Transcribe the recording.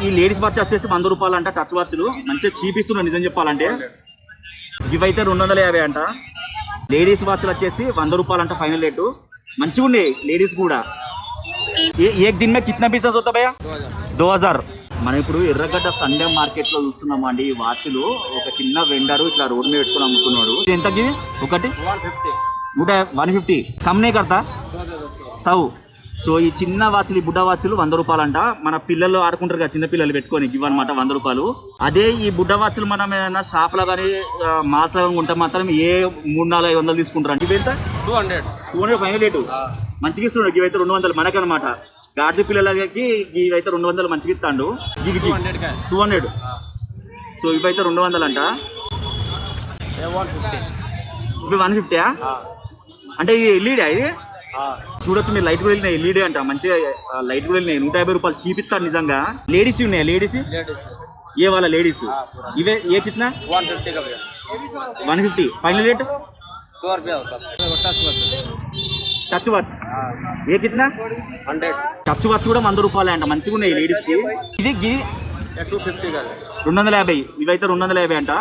ఈ ladies watch వచ్చేసి 100 రూపాయలు అంట. టచ్ వాచ్లు మంచిగా చీపిస్తున్నారు నిజం చెప్పాలంటే. ఇవైతే 250 అంట. లేడీస్ వాచ్లు వచ్చేసి 100 రూపాయలు అంట ఫైనల్ రేటు. మంచిగా ఉన్నాయి లేడీస్ కూడా. एक दिन में कितना पीसेस होता भैया? 2000. మనం ఇప్పుడు ఎర్రగడ్డ సండే మార్కెట్ లో చూస్తున్నాము అండి. ఈ వాచ్లు ఒక చిన్న వెండర్ ఇట్లా రోడ్ మీద పెట్టుకుని అమ్ముతున్నాడు. ఎంతకి ఒకటి 150 కమ్నే కడతా సౌ. సో ఈ చిన్న వాచ్లు, ఈ బుడ్డ వాచ్లు 100 రూపాయలు అంట. మన పిల్లలు ఆడుకుంటారు కదా, చిన్న పిల్లలు పెట్టుకొని ఇవ్వనమాట 100 రూపాయలు. అదే ఈ బుడ్డ వాచ్లు మనం ఏదైనా షాప్ లో కానీ మాస్ లో ఉంటే మాత్రం ఏ 300-500 తీసుకుంటారు. ఇవి ఎంత? 200 ఫైనల్ రేటు. మంచిగా ఇస్తున్నాడు. ఇవైతే 200 మనకనమాట. గాడి పిల్లలకి ఇవైతే 200 మంచిగా ఇస్తాడు. ఇవి 200. సో ఇవైతే 200 అంట. ఇవి 150. అంటే ఇది ఎల్ఈడి ఇది చూడొచ్చు మీరు. లైట్ కూడా వెళ్ళినాయి, ఎల్ఈడి అంట. మంచిగా లైట్ కూడా వెళ్ళినాయి. 150 రూపాయలు చీపిస్తాడు నిజంగా. లేడీస్ ఉన్నాయా? లేడీస్ ఏ వాళ్ళ లేడీస్ ఇవే ఏ కిतना 150 ఫైనల్ రేట్ 100 रुपया होता है। టచ్ వాచ్ ఏ కిतना 100. టచ్ వాచ్ కూడా 100 రూపాయలే అంట. మంచిగా ఉన్నాయి లేడీస్ కి. ఇది 250 250. ఇవైతే 250 అంట.